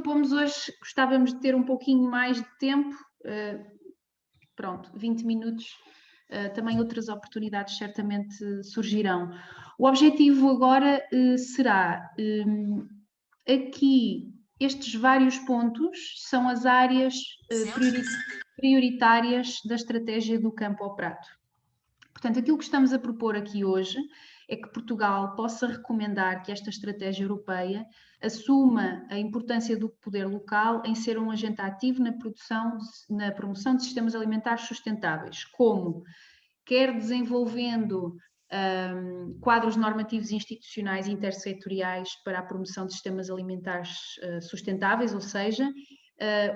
propomos hoje, gostávamos de ter um pouquinho mais de tempo, pronto, 20 minutos, também outras oportunidades certamente surgirão. O objetivo agora será, aqui, estes vários pontos são as áreas prioritárias da estratégia do campo ao prato. Portanto, aquilo que estamos a propor aqui hoje é que Portugal possa recomendar que esta estratégia europeia assuma a importância do poder local em ser um agente ativo na promoção de sistemas alimentares sustentáveis, como quer desenvolvendo quadros normativos institucionais intersetoriais para a promoção de sistemas alimentares sustentáveis, ou seja,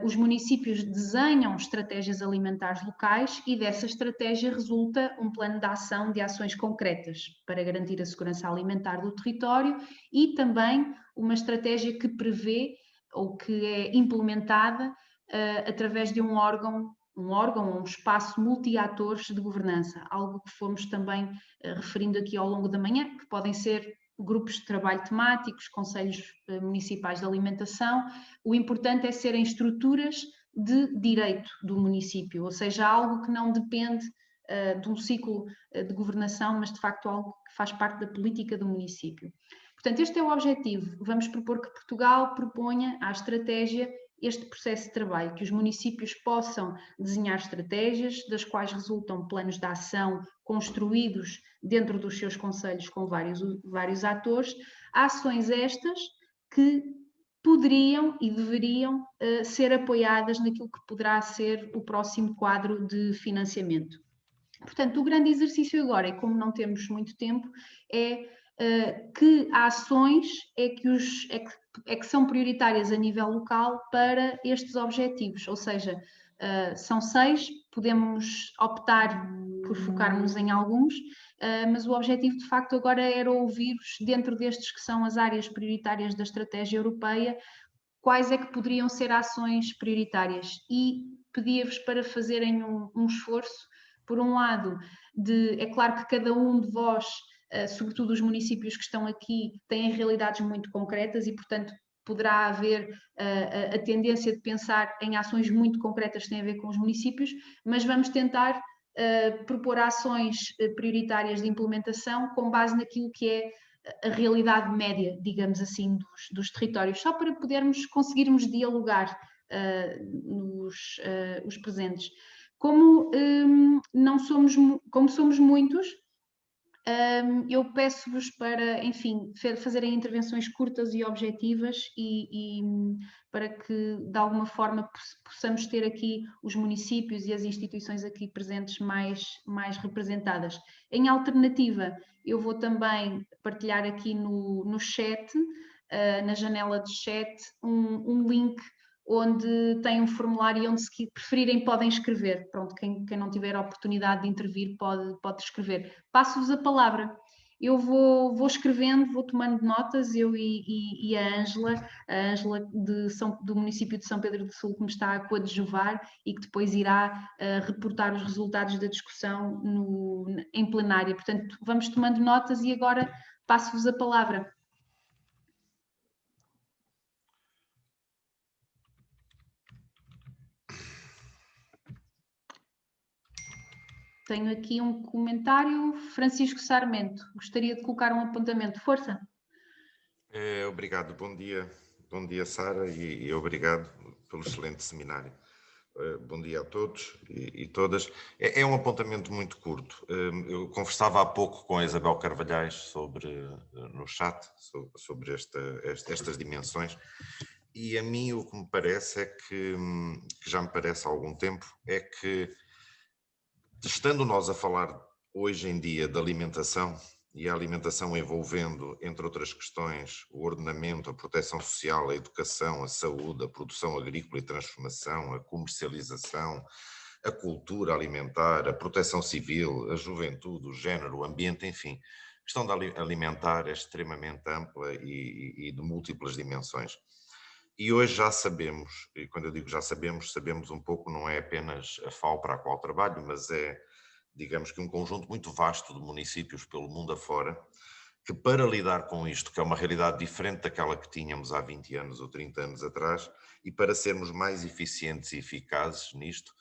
os municípios desenham estratégias alimentares locais e dessa estratégia resulta um plano de ação de ações concretas para garantir a segurança alimentar do território e também uma estratégia que prevê ou que é implementada através de um órgão, um espaço multi-atores de governança, algo que fomos também referindo aqui ao longo da manhã, que podem ser grupos de trabalho temáticos, conselhos municipais de alimentação. O importante é serem estruturas de direito do município, ou seja, algo que não depende de um ciclo de governação, mas de facto algo que faz parte da política do município. Portanto, este é o objetivo. Vamos propor que Portugal proponha à estratégia este processo de trabalho, que os municípios possam desenhar estratégias, das quais resultam planos de ação construídos dentro dos seus conselhos com vários atores, ações estas que poderiam e deveriam ser apoiadas naquilo que poderá ser o próximo quadro de financiamento. Portanto, o grande exercício agora, e como não temos muito tempo, é que ações é que são prioritárias a nível local para estes objetivos, ou seja, são 6, podemos optar por focarmos em alguns, mas o objetivo de facto agora era ouvir-vos dentro destes que são as áreas prioritárias da estratégia europeia, quais é que poderiam ser ações prioritárias e pedia-vos para fazerem um esforço, por um lado, é claro que cada um de vós, sobretudo os municípios que estão aqui, têm realidades muito concretas e, portanto, poderá haver a tendência de pensar em ações muito concretas que têm a ver com os municípios, mas vamos tentar propor ações prioritárias de implementação com base naquilo que é a realidade média, digamos assim, dos territórios, só para conseguirmos dialogar os presentes. Como somos muitos, eu peço-vos para, enfim, fazerem intervenções curtas e objetivas e para que, de alguma forma, possamos ter aqui os municípios e as instituições aqui presentes mais representadas. Em alternativa, eu vou também partilhar aqui no chat, na janela de chat, um link onde tem um formulário onde, se preferirem, podem escrever. Pronto, quem não tiver a oportunidade de intervir pode escrever. Passo-vos a palavra. Eu vou escrevendo, vou tomando notas, eu e a Ângela do município de São Pedro do Sul, que me está a coadjuvar e que depois irá reportar os resultados da discussão em plenária. Portanto, vamos tomando notas e agora passo-vos a palavra. Tenho aqui um comentário, Francisco Sarmento. Gostaria de colocar um apontamento. Força. Obrigado. Bom dia, Sara, e obrigado pelo excelente seminário. Bom dia a todos e todas. É um apontamento muito curto. Eu conversava há pouco com a Isabel Carvalhais no chat sobre estas dimensões, e a mim o que me parece é que já me parece há algum tempo, é que, estando nós a falar hoje em dia de alimentação, e a alimentação envolvendo, entre outras questões, o ordenamento, a proteção social, a educação, a saúde, a produção agrícola e transformação, a comercialização, a cultura alimentar, a proteção civil, a juventude, o género, o ambiente, enfim, a questão da alimentar é extremamente ampla e de múltiplas dimensões. E hoje já sabemos, e quando eu digo já sabemos um pouco, não é apenas a FAO para a qual trabalho, mas é, digamos que um conjunto muito vasto de municípios pelo mundo afora, que para lidar com isto, que é uma realidade diferente daquela que tínhamos há 20 anos ou 30 anos atrás, e para sermos mais eficientes e eficazes nisto,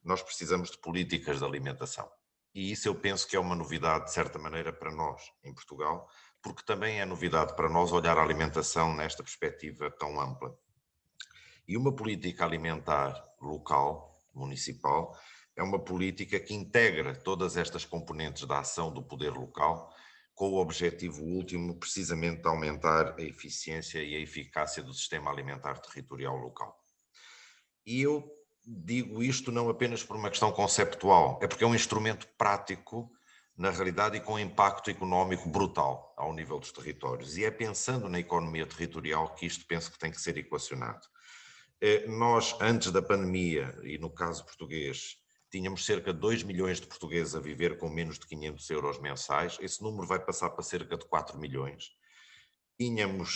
nós precisamos de políticas de alimentação. E isso eu penso que é uma novidade, de certa maneira, para nós, em Portugal, porque também é novidade para nós olhar a alimentação nesta perspectiva tão ampla. E uma política alimentar local, municipal, é uma política que integra todas estas componentes da ação do poder local, com o objetivo último, precisamente, de aumentar a eficiência e a eficácia do sistema alimentar territorial local. E eu digo isto não apenas por uma questão conceptual, é porque é um instrumento prático, na realidade, e com impacto económico brutal ao nível dos territórios. E é pensando na economia territorial que isto penso que tem que ser equacionado. Nós, antes da pandemia, e no caso português, tínhamos cerca de 2 milhões de portugueses a viver com menos de 500 euros mensais. Esse número vai passar para cerca de 4 milhões.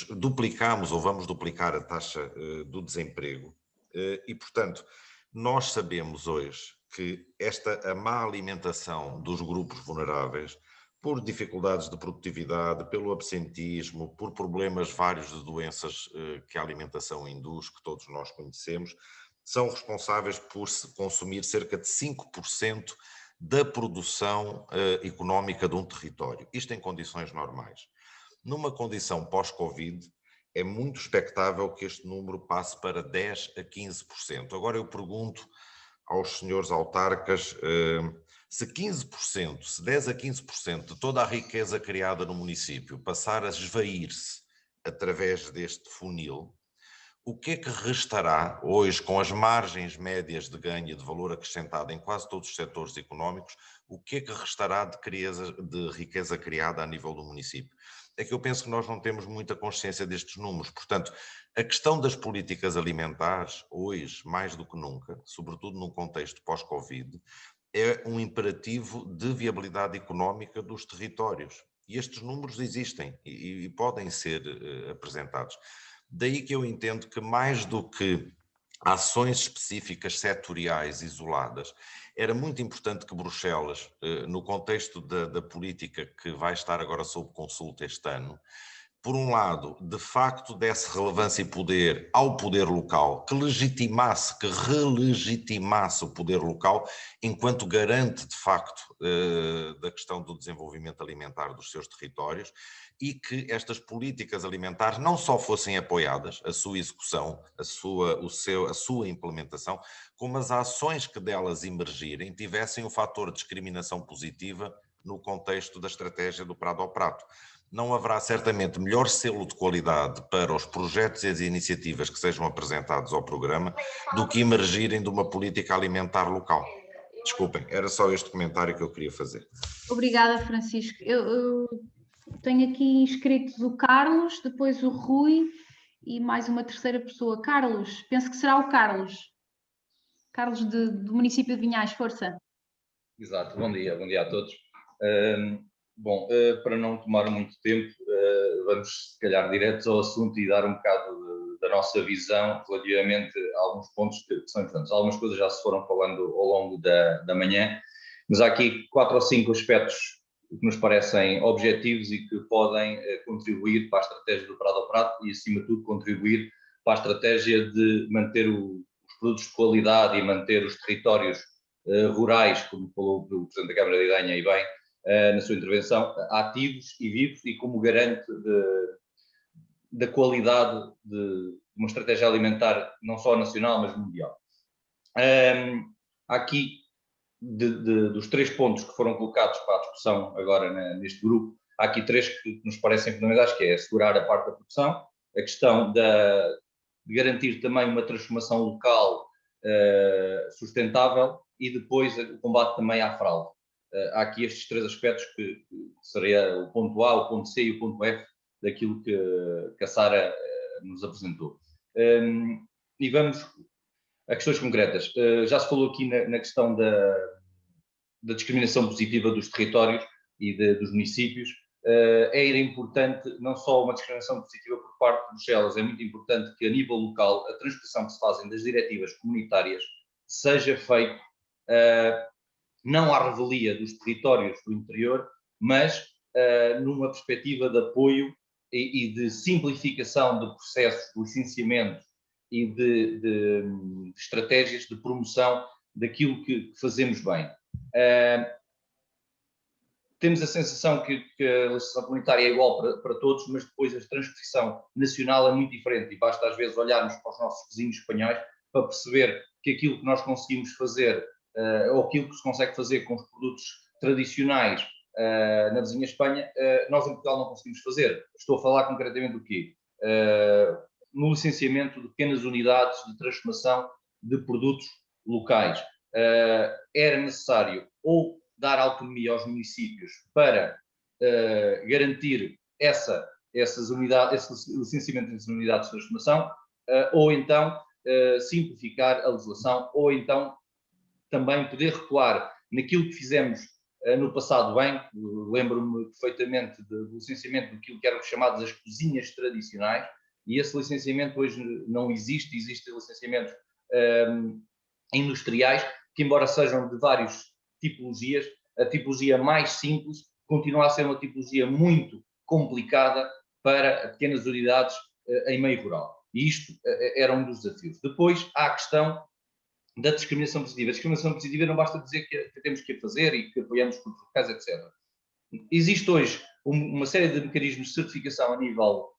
Duplicámos ou vamos duplicar a taxa do desemprego. E, portanto, nós sabemos hoje que a má alimentação dos grupos vulneráveis, por dificuldades de produtividade, pelo absentismo, por problemas vários de doenças que a alimentação induz, que todos nós conhecemos, são responsáveis por se consumir cerca de 5% da produção económica de um território. Isto em condições normais. Numa condição pós-Covid, é muito expectável que este número passe para 10% a 15%. Agora eu pergunto aos senhores autarcas se 15%, se 10% a 15% de toda a riqueza criada no município passar a esvair-se através deste funil, o que é que restará hoje, com as margens médias de ganho e de valor acrescentado em quase todos os setores económicos, o que é que restará de riqueza criada a nível do município? É que eu penso que nós não temos muita consciência destes números. Portanto, a questão das políticas alimentares, hoje, mais do que nunca, sobretudo num contexto pós-Covid, é um imperativo de viabilidade económica dos territórios. E estes números existem e podem ser apresentados. Daí que eu entendo que mais do que ações específicas setoriais isoladas, era muito importante que Bruxelas, no contexto da política que vai estar agora sob consulta este ano, por um lado, de facto desse relevância e poder ao poder local, que relegitimasse o poder local enquanto garante de facto da questão do desenvolvimento alimentar dos seus territórios, e que estas políticas alimentares não só fossem apoiadas, a sua execução, a sua implementação, como as ações que delas emergirem tivessem o fator de discriminação positiva no contexto da estratégia do Prado ao Prato. Não haverá certamente melhor selo de qualidade para os projetos e as iniciativas que sejam apresentados ao programa do que emergirem de uma política alimentar local. Desculpem, era só este comentário que eu queria fazer. Obrigada, Francisco. Eu tenho aqui inscritos o Carlos, depois o Rui e mais uma terceira pessoa. Carlos, penso que será o Carlos. Carlos do município de Vinhais, força. Exato, bom dia a todos. Para não tomar muito tempo, vamos se calhar diretos ao assunto e dar um bocado da nossa visão relativamente a alguns pontos que são importantes. Algumas coisas já se foram falando ao longo da manhã, mas há aqui 4 ou 5 aspectos que nos parecem objetivos e que podem contribuir para a estratégia do Prado ao Prato e, acima de tudo, contribuir para a estratégia de manter os produtos de qualidade e manter os territórios rurais, como falou o Presidente da Câmara de Idanha e bem, na sua intervenção, ativos e vivos e como garante da qualidade de uma estratégia alimentar não só nacional, mas mundial. Aqui, dos 3 pontos que foram colocados para a discussão agora neste grupo, há aqui 3 que nos parecem fundamentais, que é assegurar a parte da produção, a questão de garantir também uma transformação local sustentável e depois o combate também à fraude. Há aqui estes 3 aspectos que seria o ponto A, o ponto C e o ponto F daquilo que a Sara nos apresentou. E vamos a questões concretas. Já se falou aqui na questão da discriminação positiva dos territórios e dos municípios. Era importante não só uma discriminação positiva por parte de Bruxelas, é muito importante que a nível local a transposição que se fazem das diretivas comunitárias seja feita não à revelia dos territórios do interior, mas numa perspectiva de apoio e de simplificação de processos de licenciamento e de estratégias de promoção daquilo que fazemos bem. Temos a sensação que a legislação comunitária é igual para todos, mas depois a transposição nacional é muito diferente e basta às vezes olharmos para os nossos vizinhos espanhóis para perceber que aquilo que nós conseguimos fazer ou aquilo que se consegue fazer com os produtos tradicionais na vizinha Espanha, nós em Portugal não conseguimos fazer. Estou a falar concretamente do quê? No licenciamento de pequenas unidades de transformação de produtos locais. Era necessário ou dar autonomia aos municípios para garantir essas unidades, esse licenciamento das unidades de transformação, ou então simplificar a legislação, ou então também poder recuar naquilo que fizemos no passado bem. Lembro-me perfeitamente do licenciamento daquilo que eram chamadas as cozinhas tradicionais, e esse licenciamento hoje não existe. Existem licenciamentos industriais, que embora sejam de várias tipologias, a tipologia mais simples continua a ser uma tipologia muito complicada para pequenas unidades em meio rural. E isto era um dos desafios. Depois há a questão da discriminação positiva. A discriminação positiva não basta dizer que temos que a fazer e que apoiamos produtos locais, etc. Existe hoje uma série de mecanismos de certificação a nível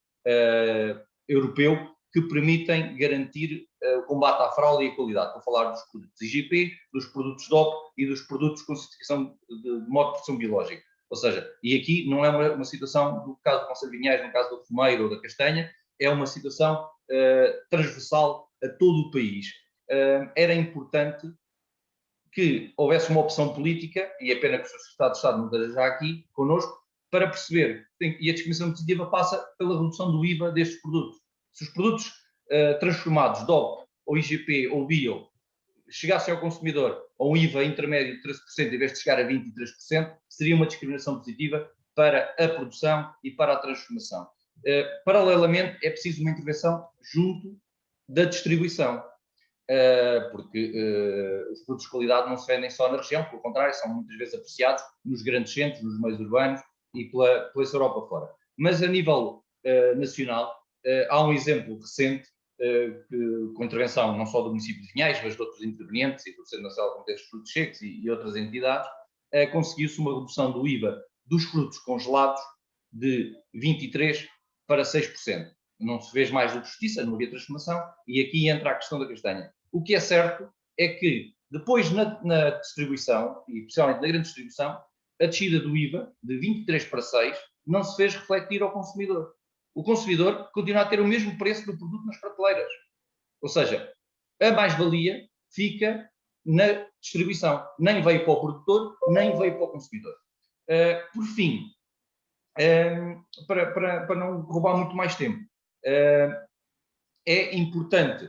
europeu que permitem garantir o combate à fraude e à qualidade. Estou a falar dos produtos IGP, dos produtos DOP e dos produtos com certificação de modo de produção biológica. Ou seja, e aqui não é uma situação do caso do Conselho de Vinhais, no caso do fumeiro ou da castanha, é uma situação transversal a todo o país. Era importante que houvesse uma opção política, e é pena que o Sr. Secretário de Estado não esteja já aqui connosco, para perceber, e a discriminação positiva passa pela redução do IVA destes produtos. Se os produtos transformados, DOP, ou IGP, ou Bio, chegassem ao consumidor a um IVA intermédio de 13%, em vez de chegar a 23%, seria uma discriminação positiva para a produção e para a transformação. Paralelamente, é preciso uma intervenção junto da distribuição, porque os produtos de qualidade não se vendem só na região, pelo contrário, são muitas vezes apreciados nos grandes centros, nos meios urbanos e pela Europa fora. Mas a nível nacional, há um exemplo recente, com intervenção não só do município de Vinhais, mas de outros intervenientes e do Centro Nacional de Comitês de Frutos Secos e outras entidades, conseguiu-se uma redução do IVA dos frutos congelados de 23% para 6%. Não se fez mais do que justiça, não havia transformação, e aqui entra a questão da castanha. O que é certo é que depois na distribuição, e especialmente na grande distribuição, a descida do IVA de 23 para 6 não se fez refletir ao consumidor. O consumidor continua a ter o mesmo preço do produto nas prateleiras. Ou seja, a mais-valia fica na distribuição. Nem veio para o produtor, nem veio para o consumidor. Por fim, para não roubar muito mais tempo, é importante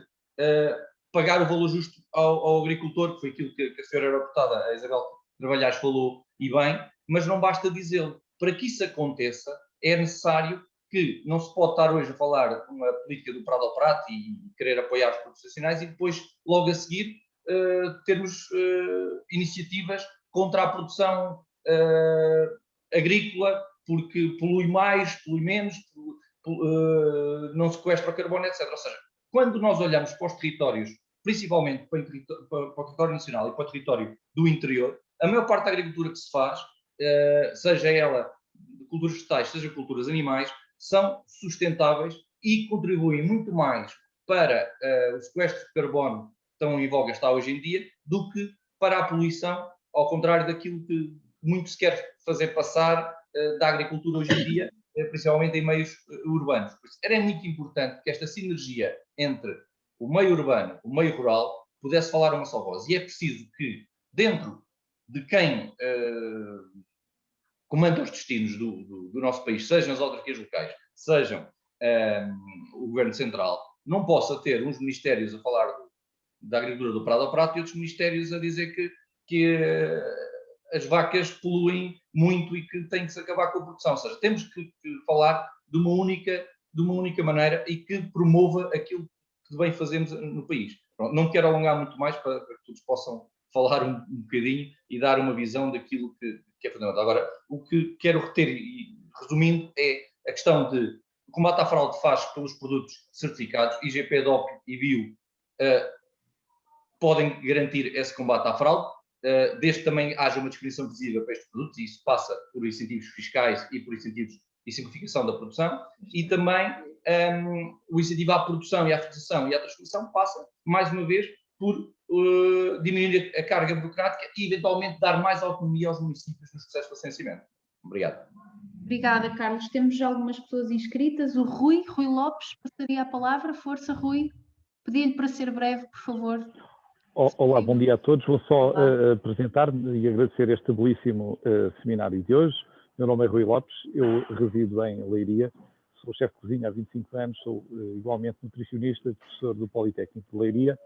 pagar o valor justo ao agricultor, que foi aquilo que a senhora deputada, a Isabel Trabalhares, falou, e bem, mas não basta dizê-lo. Para que isso aconteça, é necessário que não se pode estar hoje a falar de uma política do prado ao prato e querer apoiar os produtos nacionais e depois, logo a seguir, termos iniciativas contra a produção agrícola, porque polui mais, polui menos, não sequestra o carbono, etc. Ou seja, quando nós olhamos para os territórios, principalmente para o território nacional e para o território do interior, a maior parte da agricultura que se faz, seja ela de culturas vegetais, seja culturas animais, são sustentáveis e contribuem muito mais para o sequestro de carbono que estão em voga está hoje em dia, do que para a poluição, ao contrário daquilo que muito se quer fazer passar da agricultura hoje em dia, principalmente em meios urbanos. Por isso, era muito importante que esta sinergia entre o meio urbano e o meio rural pudesse falar uma só voz. E é preciso que, dentro de quem comanda os destinos do nosso país, sejam as autarquias locais, sejam o governo central, não possa ter uns ministérios a falar da agricultura do prado ao prato e outros ministérios a dizer que as vacas poluem muito e que tem que se acabar com a produção. Ou seja, temos que falar de uma única maneira e que promova aquilo que bem fazemos no país. Pronto, não quero alongar muito mais para que todos possam falar um bocadinho e dar uma visão daquilo que que é fundamental. Agora, o que quero reter, e resumindo, é a questão de o combate à fraude faz pelos produtos certificados, IGP, DOP e Bio podem garantir esse combate à fraude, desde que também haja uma discriminação visível para estes produtos, e isso passa por incentivos fiscais e por incentivos de simplificação da produção, e também o incentivo à produção e à fixação e à transformação passa, mais uma vez, por diminuir a carga burocrática e, eventualmente, dar mais autonomia aos municípios nos processos de licenciamento. Obrigado. Obrigada, Carlos. Temos já algumas pessoas inscritas. O Rui Lopes, passaria a palavra. Força, Rui. Pedi-lhe para ser breve, por favor. Olá, bom dia a todos. Vou só apresentar-me e agradecer este belíssimo seminário de hoje. Meu nome é Rui Lopes, eu resido em Leiria, sou chefe de cozinha há 25 anos, sou igualmente nutricionista, professor do Politécnico de Leiria,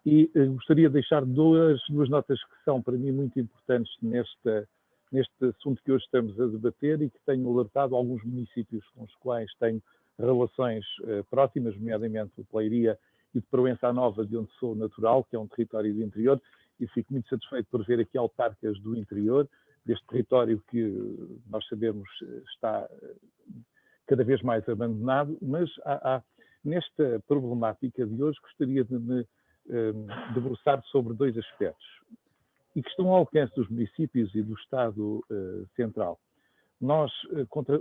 e gostaria de deixar duas notas que são para mim muito importantes neste assunto que hoje estamos a debater e que tenho alertado alguns municípios com os quais tenho relações próximas, nomeadamente o Leiria e de Proença Nova, de onde sou natural, que é um território do interior, e fico muito satisfeito por ver aqui autarcas do interior, deste território que nós sabemos está cada vez mais abandonado, mas nesta problemática de hoje gostaria de me debruçar sobre dois aspectos, e que estão ao alcance dos municípios e do Estado Central.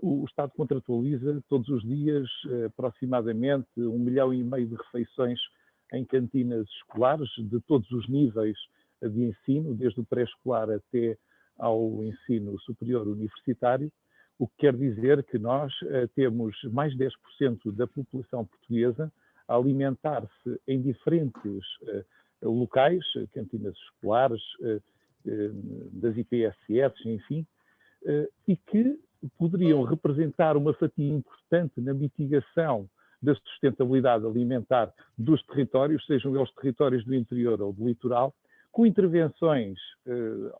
O Estado contratualiza todos os dias aproximadamente 1,5 milhão de refeições em cantinas escolares de todos os níveis de ensino, desde o pré-escolar até ao ensino superior universitário, o que quer dizer que nós temos mais de 10% da população portuguesa a alimentar-se em diferentes locais, cantinas escolares, das IPSS, enfim, e que poderiam representar uma fatia importante na mitigação da sustentabilidade alimentar dos territórios, sejam eles territórios do interior ou do litoral, com intervenções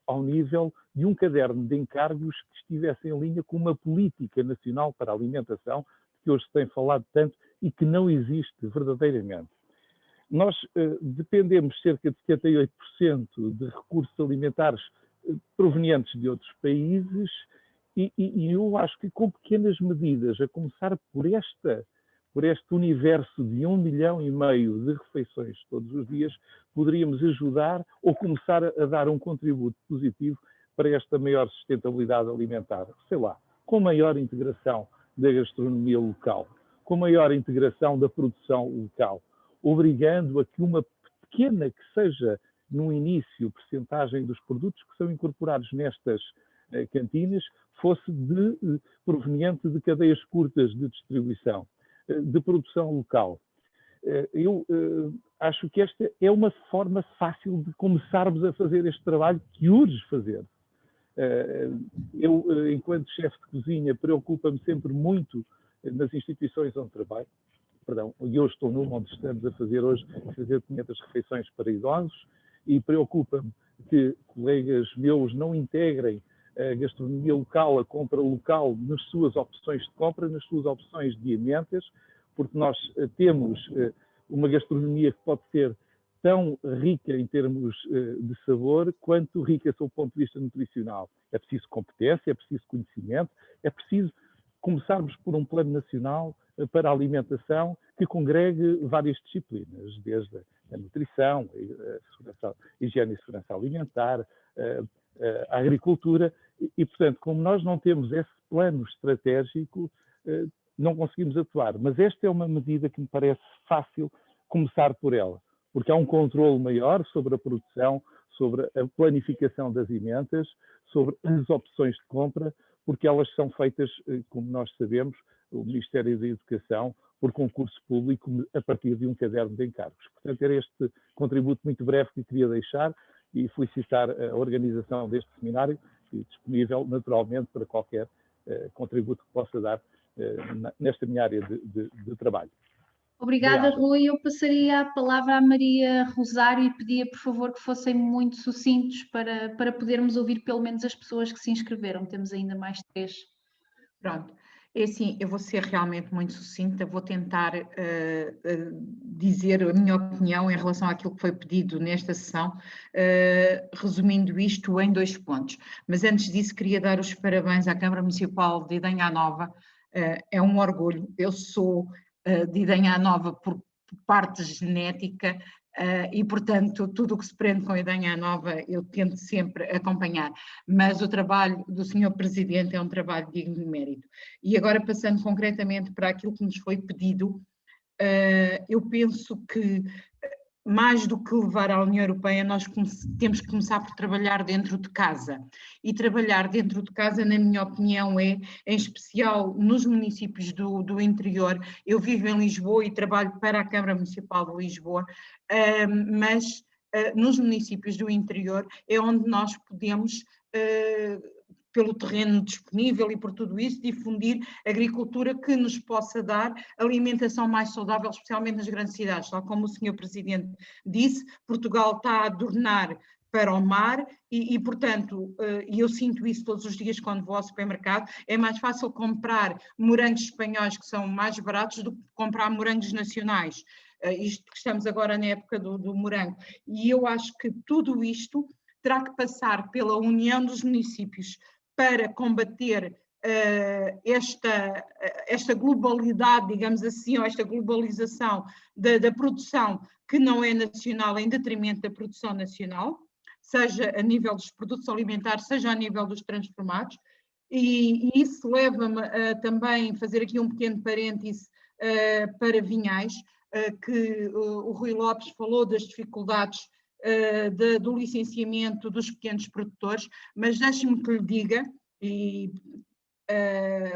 ao nível de um caderno de encargos que estivesse em linha com uma política nacional para a alimentação, que hoje se tem falado tanto e que não existe verdadeiramente. Nós dependemos cerca de 78% de recursos alimentares provenientes de outros países e eu acho que com pequenas medidas, a começar por este universo de 1,5 milhão de refeições todos os dias, poderíamos ajudar ou começar a dar um contributo positivo para esta maior sustentabilidade alimentar. Sei lá, com maior integração da gastronomia local, com maior integração da produção local, obrigando a que uma pequena que seja, no início, percentagem dos produtos que são incorporados nestas cantinas fosse proveniente de cadeias curtas de distribuição, de produção local. Eu acho que esta é uma forma fácil de começarmos a fazer este trabalho que urge fazer. Eu, enquanto chefe de cozinha, preocupa-me sempre muito nas instituições onde trabalho, e eu estou numa onde estamos a fazer hoje 500 refeições para idosos, e preocupa-me que colegas meus não integrem a gastronomia local, a compra local, nas suas opções de compra, nas suas opções de emendas, porque nós temos uma gastronomia que pode ser tão rica em termos de sabor, quanto rica sob o ponto de vista nutricional. É preciso competência, é preciso conhecimento, é preciso começarmos por um plano nacional para a alimentação que congregue várias disciplinas, desde a nutrição, a higiene e segurança alimentar, a agricultura, e, portanto, como nós não temos esse plano estratégico, não conseguimos atuar. Mas esta é uma medida que me parece fácil começar por ela, porque há um controle maior sobre a produção, sobre a planificação das emendas, sobre as opções de compra, porque elas são feitas, como nós sabemos, o Ministério da Educação, por concurso público, a partir de um caderno de encargos. Portanto, era este contributo muito breve que queria deixar e felicitar a organização deste seminário, e disponível naturalmente para qualquer contributo que possa dar nesta minha área de trabalho. Obrigada, Rui. Eu passaria a palavra à Maria Rosário e pedia, por favor, que fossem muito sucintos para podermos ouvir pelo menos as pessoas que se inscreveram. Temos ainda mais 3. Pronto. É assim, eu vou ser realmente muito sucinta, vou tentar dizer a minha opinião em relação àquilo que foi pedido nesta sessão, resumindo isto em 2 pontos. Mas antes disso queria dar os parabéns à Câmara Municipal de Idanha Nova, é um orgulho, eu sou de Idanha Nova por parte genética, e, portanto, tudo o que se prende com a Idanha Nova eu tento sempre acompanhar, mas o trabalho do Sr. Presidente é um trabalho digno de mérito. E agora, passando concretamente para aquilo que nos foi pedido, eu penso que, mais do que levar à União Europeia, nós temos que começar por trabalhar dentro de casa. E trabalhar dentro de casa, na minha opinião, em especial nos municípios do interior. Eu vivo em Lisboa e trabalho para a Câmara Municipal de Lisboa, mas nos municípios do interior é onde nós podemos, pelo terreno disponível e por tudo isso, difundir agricultura que nos possa dar alimentação mais saudável, especialmente nas grandes cidades. Tal como o Sr. Presidente disse, Portugal está a adornar para o mar e, portanto, e eu sinto isso todos os dias quando vou ao supermercado, é mais fácil comprar morangos espanhóis que são mais baratos do que comprar morangos nacionais. Isto que estamos agora na época do morango. E eu acho que tudo isto terá que passar pela união dos municípios para combater esta globalidade, digamos assim, ou esta globalização da produção que não é nacional em detrimento da produção nacional, seja a nível dos produtos alimentares, seja a nível dos transformados, e isso leva-me a também fazer aqui um pequeno parêntese para vinhais, que o Rui Lopes falou das dificuldades do licenciamento dos pequenos produtores, mas deixe-me que lhe diga, e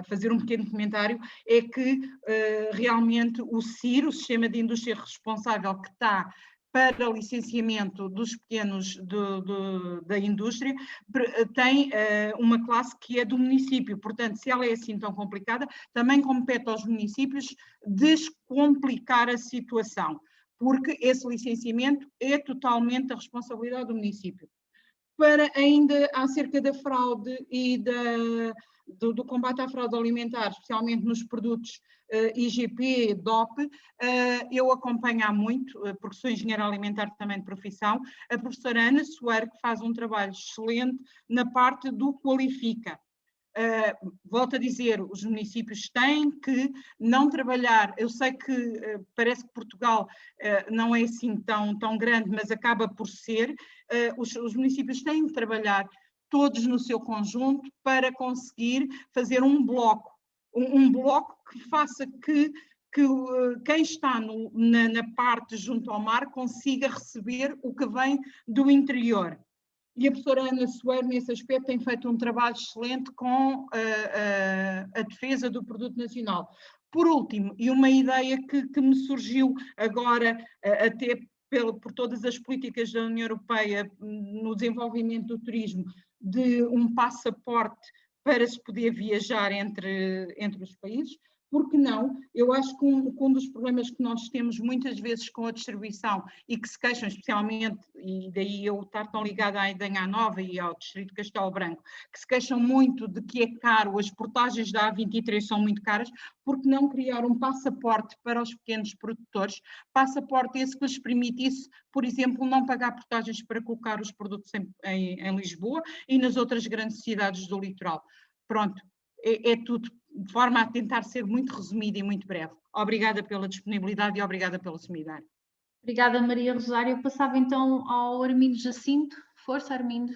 fazer um pequeno comentário, é que realmente o CIR, o Sistema de Indústria Responsável, que está para o licenciamento dos pequenos da indústria, tem uma classe que é do município. Portanto, se ela é assim tão complicada, também compete aos municípios descomplicar a situação, porque esse licenciamento é totalmente a responsabilidade do município. Para ainda acerca da fraude e do combate à fraude alimentar, especialmente nos produtos IGP, DOP, eu acompanho há muito, porque sou engenheira alimentar também de profissão, a professora Ana Soeiro, que faz um trabalho excelente na parte do qualifica. Volto a dizer, os municípios têm que não trabalhar, eu sei que parece que Portugal não é assim tão grande, mas acaba por ser, os municípios têm de trabalhar todos no seu conjunto para conseguir fazer um bloco que faça que quem está na parte junto ao mar consiga receber o que vem do interior. E a professora Ana Soeiro, nesse aspecto, tem feito um trabalho excelente com a defesa do produto nacional. Por último, e uma ideia que me surgiu agora, até por todas as políticas da União Europeia no desenvolvimento do turismo, de um passaporte para se poder viajar entre os países. Por que não? Eu acho que um dos problemas que nós temos muitas vezes com a distribuição e que se queixam especialmente, e daí eu estar tão ligada à Idanha Nova e ao Distrito de Castelo Branco, que se queixam muito de que é caro, as portagens da A23 são muito caras, por que não criar um passaporte para os pequenos produtores, passaporte esse que lhes permitisse, por exemplo, não pagar portagens para colocar os produtos em Lisboa e nas outras grandes cidades do litoral. Pronto, é tudo de forma a tentar ser muito resumida e muito breve. Obrigada pela disponibilidade e obrigada pelo seminário. Obrigada, Maria Rosário. Passava então ao Armindo Jacinto. Força, Armindo.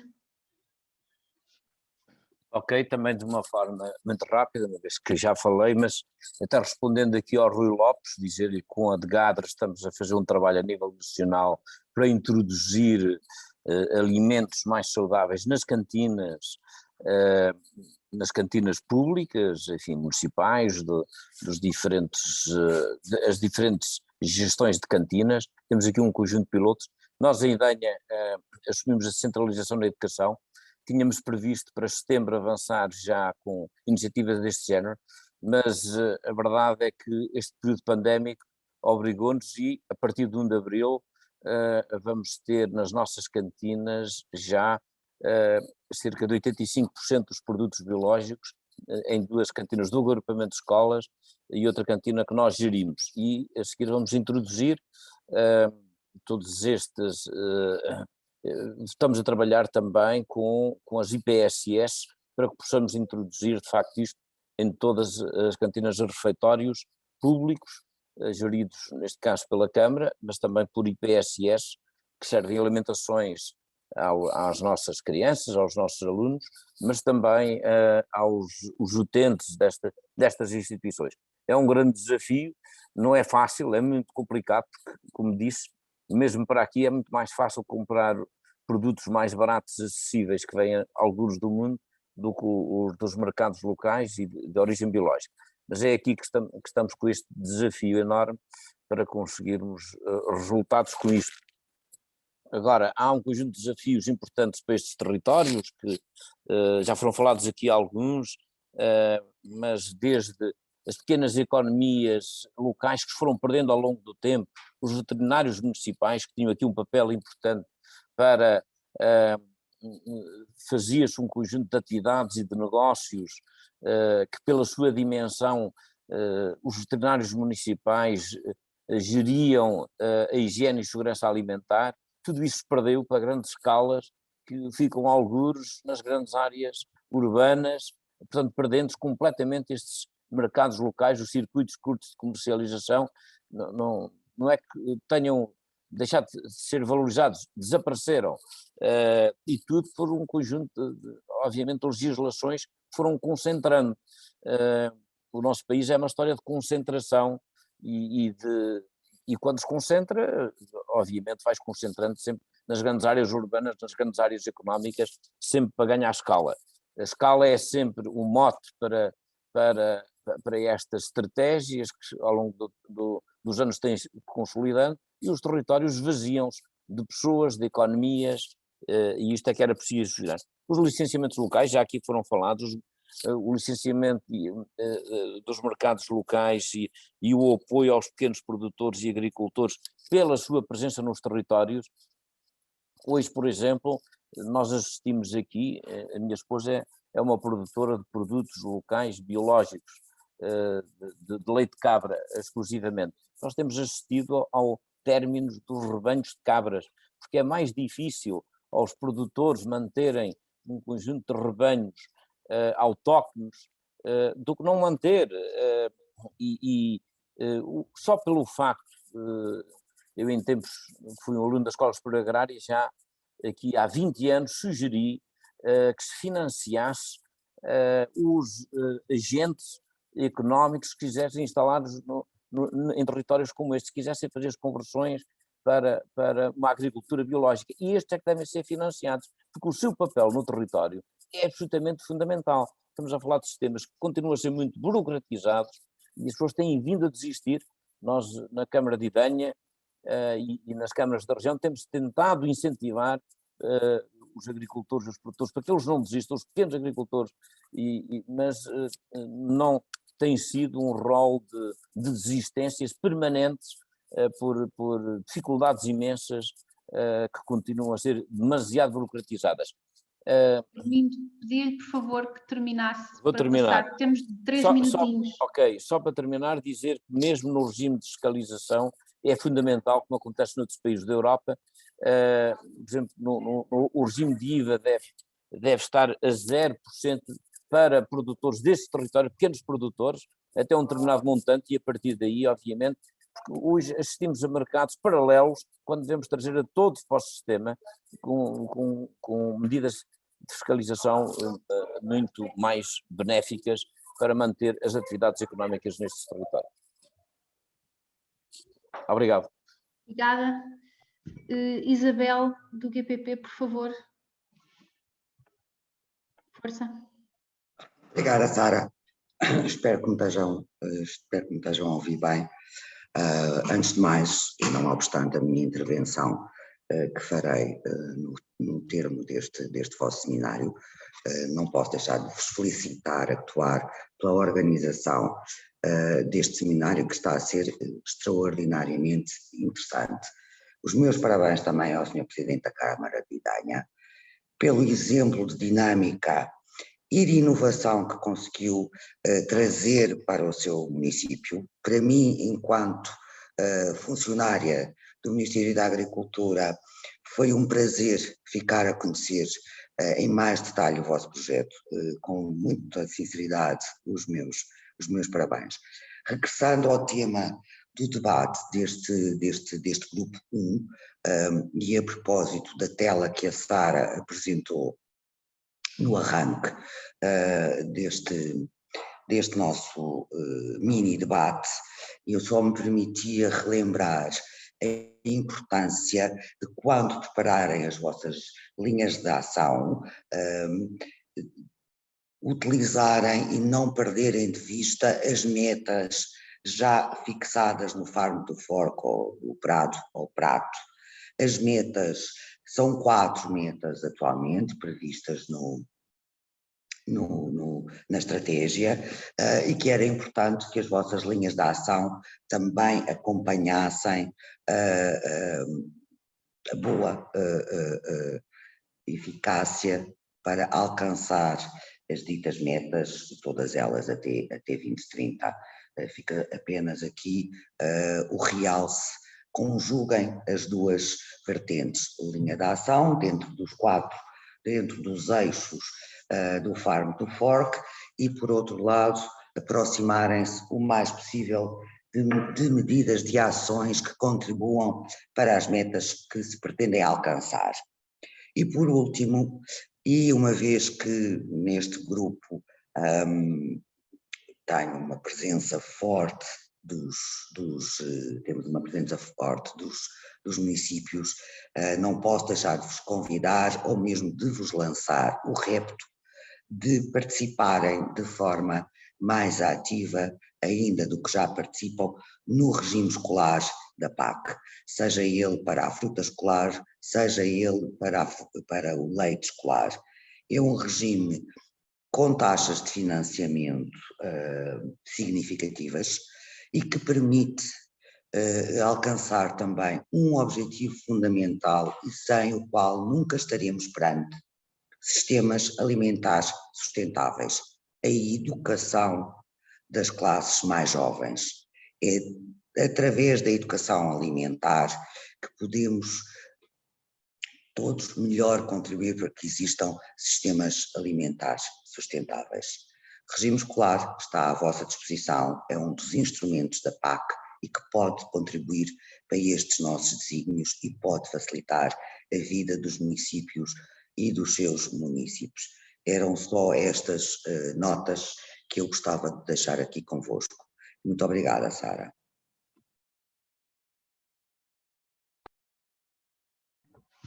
Ok, também de uma forma muito rápida, uma vez que já falei, mas até respondendo aqui ao Rui Lopes, dizer-lhe que com a DGADRE estamos a fazer um trabalho a nível nacional para introduzir alimentos mais saudáveis nas cantinas públicas, enfim, municipais, as diferentes gestões de cantinas. Temos aqui um conjunto de pilotos. Nós, a Idanha, assumimos a centralização na educação. Tínhamos previsto para setembro avançar já com iniciativas deste género, mas a verdade é que este período pandémico obrigou-nos e, a partir de 1 de abril, vamos ter nas nossas cantinas já cerca de 85% dos produtos biológicos em 2 cantinas do agrupamento de escolas e outra cantina que nós gerimos. E a seguir vamos introduzir todos estes... estamos a trabalhar também com as IPSS para que possamos introduzir, de facto, isto em todas as cantinas de refeitórios públicos, geridos, neste caso, pela Câmara, mas também por IPSS, que servem alimentações às nossas crianças, aos nossos alunos, mas também aos utentes destas instituições. É um grande desafio, não é fácil, é muito complicado, porque, como disse, mesmo para aqui é muito mais fácil comprar produtos mais baratos e acessíveis que vêm alguns do mundo do que os dos mercados locais e de origem biológica. Mas é aqui que estamos com este desafio enorme para conseguirmos resultados com isto. Agora, há um conjunto de desafios importantes para estes territórios, que já foram falados aqui alguns, mas desde as pequenas economias locais que se foram perdendo ao longo do tempo, os veterinários municipais, que tinham aqui um papel importante para fazia-se um conjunto de atividades e de negócios que, pela sua dimensão, os veterinários municipais geriam a higiene e segurança alimentar. Tudo isso se perdeu para grandes escalas que ficam algures nas grandes áreas urbanas, portanto perdendo completamente estes mercados locais, os circuitos curtos de comercialização, não é que tenham deixado de ser valorizados, desapareceram, e tudo por um conjunto obviamente, de legislações que foram concentrando. O nosso país é uma história de concentração e quando se concentra, obviamente vai-se concentrando sempre nas grandes áreas urbanas, nas grandes áreas económicas, sempre para ganhar escala. A escala é sempre um mote para estas estratégias que ao longo dos anos têm se consolidando, e os territórios vaziam-se de pessoas, de economias, e isto é que era preciso gerar. Os licenciamentos locais, já aqui foram falados, o licenciamento dos mercados locais e o apoio aos pequenos produtores e agricultores pela sua presença nos territórios. Hoje, por exemplo, nós assistimos aqui, a minha esposa é uma produtora de produtos locais biológicos, de leite de cabra exclusivamente. Nós temos assistido ao término dos rebanhos de cabras, porque é mais difícil aos produtores manterem um conjunto de rebanhos autóctonos do que não manter, só pelo facto, eu em tempos fui um aluno da Escola Superior Agrária, já aqui há 20 anos sugeri que se financiasse os agentes económicos que quisessem instalados em territórios como este, que quisessem fazer as conversões para uma agricultura biológica, e estes é que devem ser financiados, porque o seu papel no território é absolutamente fundamental. Estamos a falar de sistemas que continuam a ser muito burocratizados e as pessoas têm vindo a desistir. Nós, na Câmara de Idanha e nas câmaras da região, temos tentado incentivar os agricultores e os produtores para que eles não desistam, os pequenos agricultores, mas não tem sido um rol de desistências permanentes por dificuldades imensas que continuam a ser demasiado burocratizadas. Pedir, por favor, que terminasse. Vou terminar. Passar. Temos 3 minutinhos. Ok, só para terminar, dizer que mesmo no regime de fiscalização é fundamental, como acontece noutros países da Europa, por exemplo, o regime de IVA deve estar a 0% para produtores desse território, pequenos produtores, até um determinado montante, e a partir daí, obviamente, porque hoje assistimos a mercados paralelos, quando devemos trazer a todos para o sistema, com medidas de fiscalização muito mais benéficas para manter as atividades económicas nestes territórios. Obrigado. Obrigada. Isabel, do GPP, por favor. Força. Obrigada, Sara. Espero que me estejam a ouvir bem. Antes de mais, e não obstante a minha intervenção que farei no termo deste vosso seminário, não posso deixar de vos felicitar, atuar pela organização deste seminário, que está a ser extraordinariamente interessante. Os meus parabéns também ao Sr. Presidente da Câmara de Idanha, pelo exemplo de dinâmica e de inovação que conseguiu trazer para o seu município. Para mim, enquanto funcionária do Ministério da Agricultura, foi um prazer ficar a conhecer em mais detalhe o vosso projeto, com muita sinceridade os meus parabéns. Regressando ao tema do debate deste grupo 1, e a propósito da tela que a Sara apresentou no arranque deste nosso mini debate, eu só me permitia relembrar a importância de, quando prepararem as vossas linhas de ação, utilizarem e não perderem de vista as metas já fixadas no Farm to Fork ou do Prado ao Prato. As metas, são 4 metas atualmente previstas na estratégia, e que era importante que as vossas linhas de ação também acompanhassem a boa eficácia para alcançar as ditas metas, todas elas até 2030. Fica apenas aqui o realce: conjuguem as duas vertentes, linha de ação dentro dos eixos do Farm to Fork, e por outro lado aproximarem-se o mais possível de medidas, de ações que contribuam para as metas que se pretendem alcançar. E por último, e uma vez que neste grupo tenho uma presença forte temos uma presença forte dos municípios, não posso deixar de vos convidar, ou mesmo de vos lançar o repto de participarem de forma mais ativa ainda do que já participam no regime escolar da PAC, seja ele para a fruta escolar, seja ele para o leite escolar. É um regime com taxas de financiamento significativas e que permite alcançar também um objetivo fundamental, e sem o qual nunca estaremos perante sistemas alimentares sustentáveis: a educação das classes mais jovens. É através da educação alimentar que podemos todos melhor contribuir para que existam sistemas alimentares sustentáveis. O regime escolar está à vossa disposição, é um dos instrumentos da PAC e que pode contribuir para estes nossos desígnios e pode facilitar a vida dos municípios e dos seus municípios. Eram só estas notas que eu gostava de deixar aqui convosco. Muito obrigada, Sara.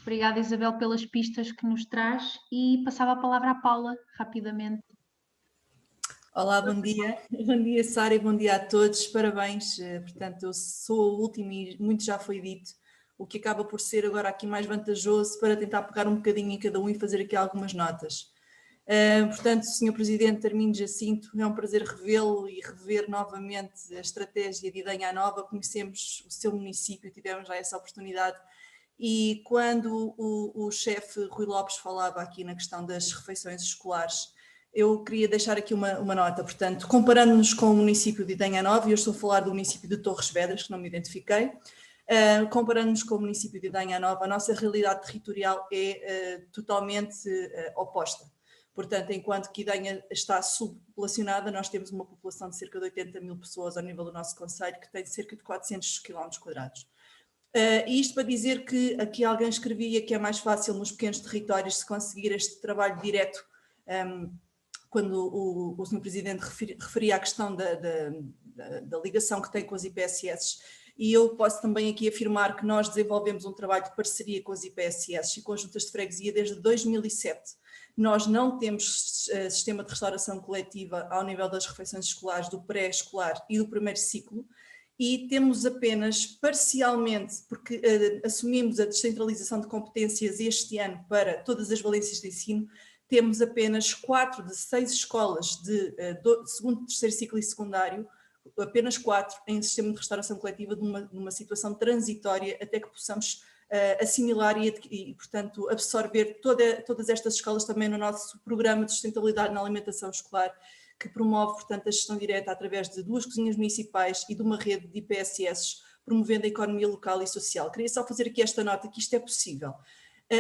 Obrigada, Isabel, pelas pistas que nos traz, e passava a palavra à Paula, rapidamente. Olá, bom dia. Bom dia, Sara, e bom dia a todos. Parabéns. Portanto, eu sou o último e muito já foi dito, o que acaba por ser agora aqui mais vantajoso para tentar pegar um bocadinho em cada um e fazer aqui algumas notas. Portanto, Sr. Presidente Armindo Jacinto, é um prazer revê-lo e rever novamente a estratégia de Idenha Nova. Conhecemos o seu município, tivemos já essa oportunidade, e quando o chefe Rui Lopes falava aqui na questão das refeições escolares, eu queria deixar aqui uma nota. Portanto, comparando-nos com o município de Idenha Nova, e eu estou a falar do município de Torres Vedras, que não me identifiquei, comparando-nos com o município de Idenha Nova, a nossa realidade territorial é totalmente oposta. Portanto, enquanto que Idenha está subpopulacionada, nós temos uma população de cerca de 80 mil pessoas ao nível do nosso concelho, que tem cerca de 400 km². E isto para dizer que aqui alguém escrevia que é mais fácil nos pequenos territórios se conseguir este trabalho direto, quando o Sr. Presidente referia à questão da ligação que tem com as IPSS, e eu posso também aqui afirmar que nós desenvolvemos um trabalho de parceria com as IPSS e com as juntas de freguesia desde 2007. Nós não temos sistema de restauração coletiva ao nível das refeições escolares, do pré-escolar e do primeiro ciclo, e temos apenas parcialmente, porque assumimos a descentralização de competências este ano para todas as valências de ensino, temos apenas 4 de 6 escolas de segundo, terceiro ciclo e secundário, apenas 4 em sistema de restauração coletiva, numa situação transitória até que possamos assimilar e, portanto, absorver todas estas escolas também no nosso programa de sustentabilidade na alimentação escolar, que promove, portanto, a gestão direta através de 2 cozinhas municipais e de uma rede de IPSS, promovendo a economia local e social. Queria só fazer aqui esta nota, que isto é possível.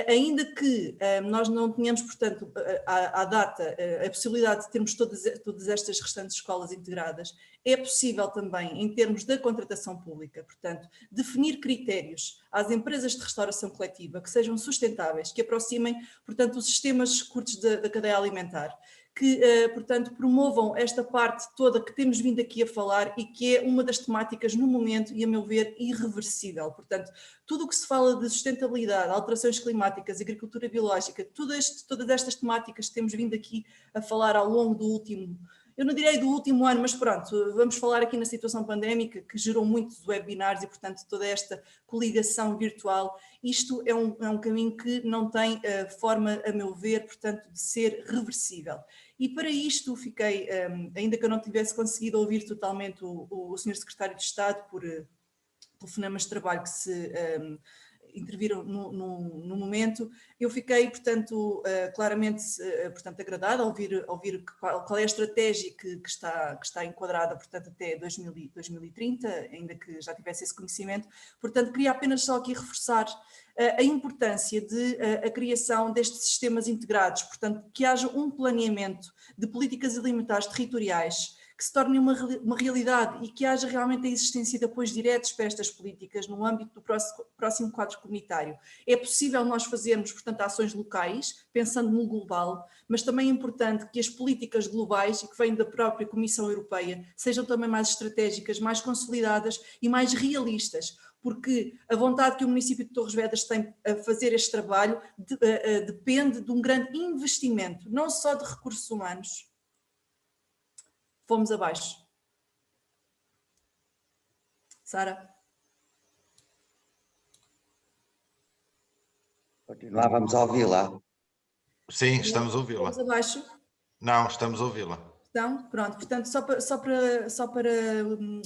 Ainda que nós não tenhamos, portanto, à data, a possibilidade de termos todas estas restantes escolas integradas, é possível também, em termos da contratação pública, portanto, definir critérios às empresas de restauração coletiva que sejam sustentáveis, que aproximem, portanto, os sistemas curtos da cadeia alimentar, que, portanto, promovam esta parte toda que temos vindo aqui a falar e que é uma das temáticas no momento e, a meu ver, irreversível. Portanto, tudo o que se fala de sustentabilidade, alterações climáticas, agricultura biológica, todas estas temáticas que temos vindo aqui a falar ao longo do último, eu não direi do último ano, mas pronto, vamos falar aqui na situação pandémica que gerou muitos webinars e, portanto, toda esta coligação virtual. Isto é um caminho que não tem forma, a meu ver, portanto, de ser reversível. E para isto fiquei, ainda que eu não tivesse conseguido ouvir totalmente o Sr. Secretário de Estado por telefonemas de trabalho que se interviram no momento, eu fiquei, portanto, claramente portanto, agradada a ouvir qual é a estratégia que está enquadrada, portanto, até 2030, ainda que já tivesse esse conhecimento. Portanto, queria apenas só aqui reforçar a importância de a criação destes sistemas integrados, portanto, que haja um planeamento de políticas alimentares territoriais que se torne uma realidade e que haja realmente a existência de apoios diretos para estas políticas no âmbito do próximo quadro comunitário. É possível nós fazermos, portanto, ações locais, pensando no global, mas também é importante que as políticas globais, e que vêm da própria Comissão Europeia, sejam também mais estratégicas, mais consolidadas e mais realistas, porque a vontade que o município de Torres Vedras tem a fazer este trabalho depende de um grande investimento, não só de recursos humanos. Fomos abaixo. Sara? Continuávamos a ouvi-la. Sim, estamos a ouvi-la. Fomos abaixo? Não, estamos a ouvi-la. Então, pronto, portanto, só para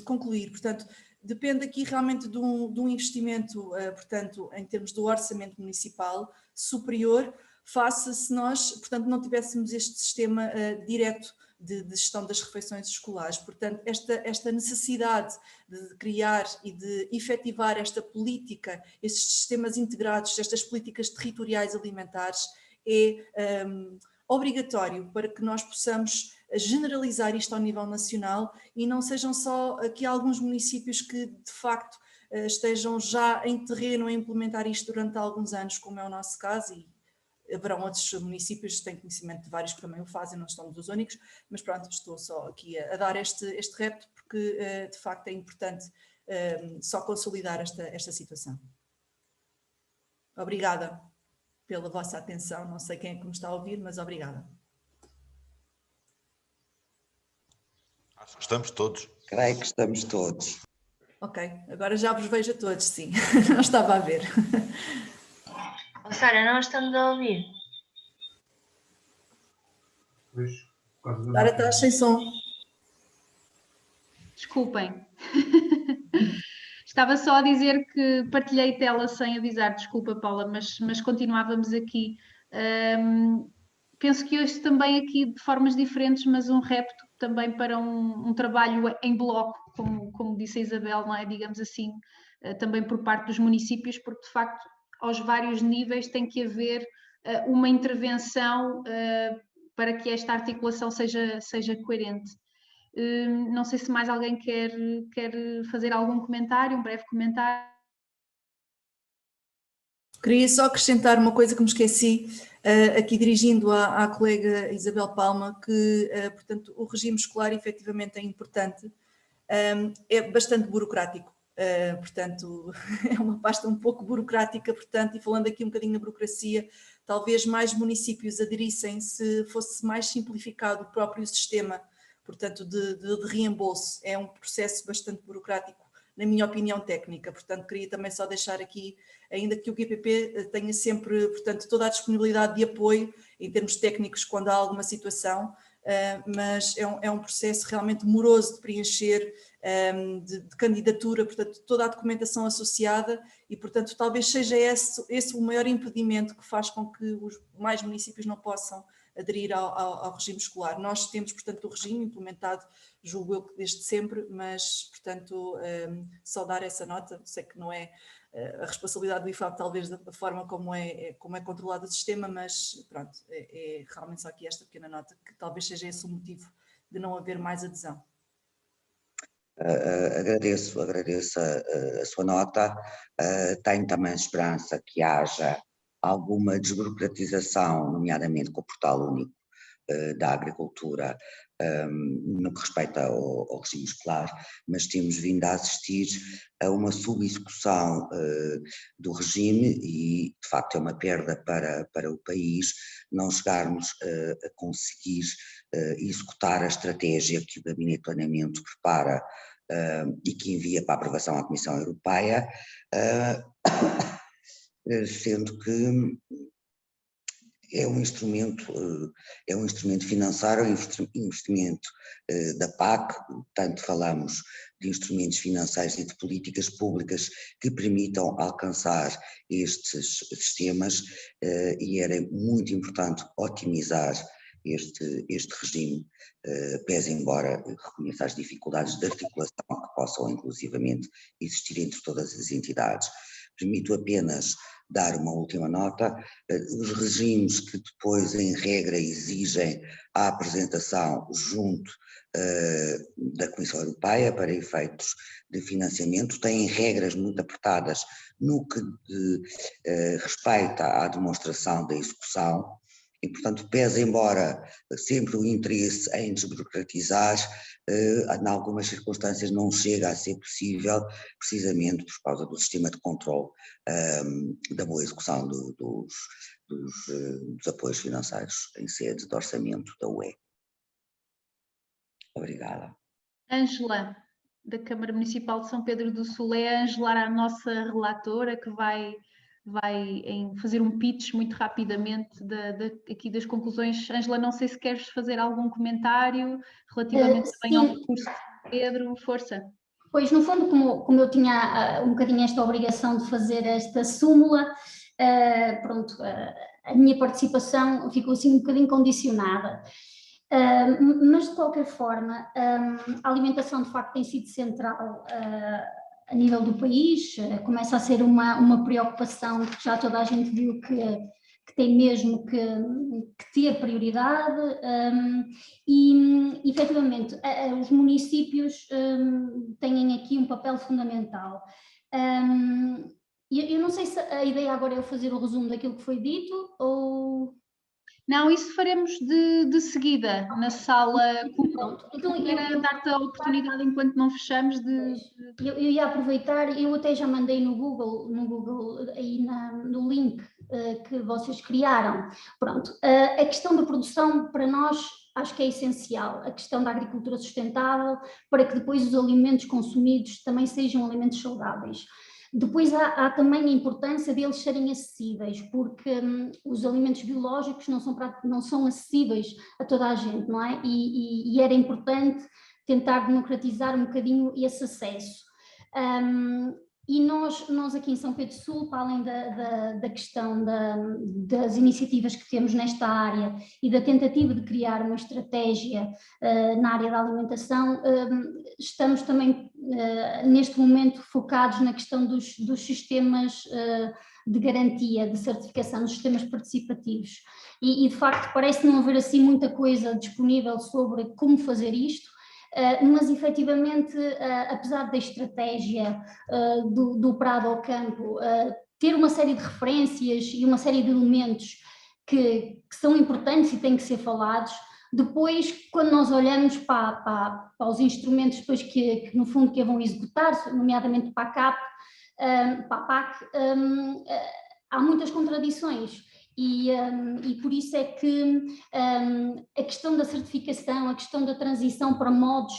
concluir, portanto, depende aqui realmente de um investimento, portanto, em termos do orçamento municipal superior, face se nós, portanto, não tivéssemos este sistema direto de gestão das refeições escolares. Portanto, esta necessidade de criar e de efetivar esta política, estes sistemas integrados, estas políticas territoriais alimentares, é obrigatório para que nós possamos generalizar isto ao nível nacional e não sejam só aqui alguns municípios que, de facto, estejam já em terreno a implementar isto durante alguns anos, como é o nosso caso, e haverão outros municípios, tenho conhecimento de vários que também o fazem, não estamos os únicos, mas pronto, estou só aqui a dar este repto porque de facto é importante só consolidar esta situação. Obrigada pela vossa atenção, não sei quem é que me está a ouvir, mas obrigada. Acho que estamos todos. Creio que estamos todos. Ok, agora já vos vejo a todos, sim, não estava a ver. Sara, nós estamos a ouvir. Sara, estás sem som. Desculpem. Estava só a dizer que partilhei tela sem avisar, desculpa Paula, mas continuávamos aqui. Penso que hoje também aqui de formas diferentes, mas um repto também para um trabalho em bloco, como disse a Isabel, não é? Digamos assim, também por parte dos municípios, porque de facto aos vários níveis tem que haver uma intervenção para que esta articulação seja coerente. Não sei se mais alguém quer fazer algum comentário, um breve comentário. Queria só acrescentar uma coisa que me esqueci, aqui dirigindo à colega Isabel Palma, que, portanto, o regime escolar efetivamente é importante, é bastante burocrático. Portanto, é uma pasta um pouco burocrática, portanto, e falando aqui um bocadinho na burocracia, talvez mais municípios aderissem se fosse mais simplificado o próprio sistema, portanto, de reembolso. É um processo bastante burocrático, na minha opinião técnica, portanto, queria também só deixar aqui, ainda que o QPP tenha sempre, portanto, toda a disponibilidade de apoio em termos técnicos quando há alguma situação, mas é um processo realmente moroso de preencher, de candidatura, portanto, toda a documentação associada e, portanto, talvez seja esse o maior impedimento que faz com que os mais municípios não possam aderir ao regime escolar. Nós temos, portanto, o regime implementado, julgo eu que desde sempre, mas, portanto, só dar essa nota, sei que não é a responsabilidade do IFAB, talvez, da forma como é controlado o sistema, mas, pronto, é realmente só aqui esta pequena nota, que talvez seja esse o motivo de não haver mais adesão. Agradeço a sua nota. Tenho também esperança que haja alguma desburocratização, nomeadamente com o portal único da agricultura, no que respeita ao regime escolar, mas temos vindo a assistir a uma subexecução do regime e, de facto, é uma perda para o país não chegarmos a conseguir executar a estratégia que o Gabinete de Planeamento prepara e que envia para aprovação à Comissão Europeia, sendo que é um instrumento financeiro, é um investimento da PAC, tanto falamos de instrumentos financeiros e de políticas públicas que permitam alcançar estes sistemas, e era muito importante otimizar este regime, pese embora reconheça as dificuldades de articulação que possam inclusivamente existir entre todas as entidades. Permito apenas dar uma última nota: os regimes que depois, em regra, exigem a apresentação junto da Comissão Europeia para efeitos de financiamento têm regras muito apertadas no que respeita à demonstração da execução. E, portanto, pese embora sempre o interesse em desburocratizar, em algumas circunstâncias não chega a ser possível, precisamente por causa do sistema de controle da boa execução dos apoios financeiros em sede de orçamento da UE. Obrigada. Ângela, da Câmara Municipal de São Pedro do Sul. É a Ângela, a nossa relatora, que vai fazer um pitch muito rapidamente aqui das conclusões. Ângela, não sei se queres fazer algum comentário relativamente também ao recurso de Pedro. Força. Pois, no fundo, como eu tinha um bocadinho esta obrigação de fazer esta súmula, pronto, a minha participação ficou assim um bocadinho condicionada. Mas, de qualquer forma, a alimentação, de facto, tem sido central a nível do país. Começa a ser uma preocupação que já toda a gente viu que tem mesmo que ter prioridade, e, efetivamente, os municípios têm aqui um papel fundamental. Eu não sei se a ideia agora é eu fazer o resumo daquilo que foi dito ou... Não, isso faremos de seguida, na sala. Pronto. Então, eu dar-te a oportunidade, enquanto não fechamos, de... Eu ia aproveitar, eu até já mandei no Google aí no link que vocês criaram. Pronto, a questão da produção para nós acho que é essencial, a questão da agricultura sustentável, para que depois os alimentos consumidos também sejam alimentos saudáveis. Depois há também a importância deles serem acessíveis, porque os alimentos biológicos não são acessíveis a toda a gente, não é? E era importante tentar democratizar um bocadinho esse acesso. E nós aqui em São Pedro do Sul, para além da questão das iniciativas que temos nesta área e da tentativa de criar uma estratégia na área da alimentação, estamos também neste momento focados na questão dos sistemas de garantia, de certificação, dos sistemas participativos. E de facto parece não haver assim muita coisa disponível sobre como fazer isto. Mas efetivamente, apesar da estratégia do Prado ao Campo ter uma série de referências e uma série de elementos que são importantes e têm que ser falados, depois, quando nós olhamos para os instrumentos depois que no fundo que vão executar, nomeadamente para a CAP, para a PAC, há muitas contradições. E por isso é que a questão da certificação, a questão da transição para modos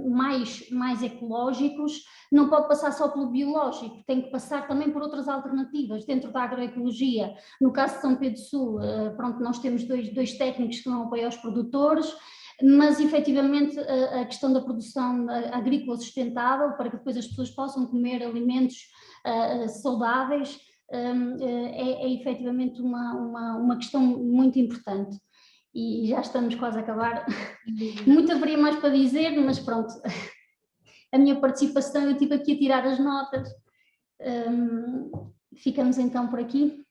mais ecológicos, não pode passar só pelo biológico, tem que passar também por outras alternativas dentro da agroecologia. No caso de São Pedro Sul, pronto, nós temos dois técnicos que vão apoiar os produtores, mas efetivamente a questão da produção agrícola sustentável, para que depois as pessoas possam comer alimentos saudáveis, é efetivamente uma questão muito importante. E já estamos quase a acabar. Muito haveria mais para dizer, mas pronto, a minha participação, eu estive aqui a tirar as notas. Ficamos então por aqui.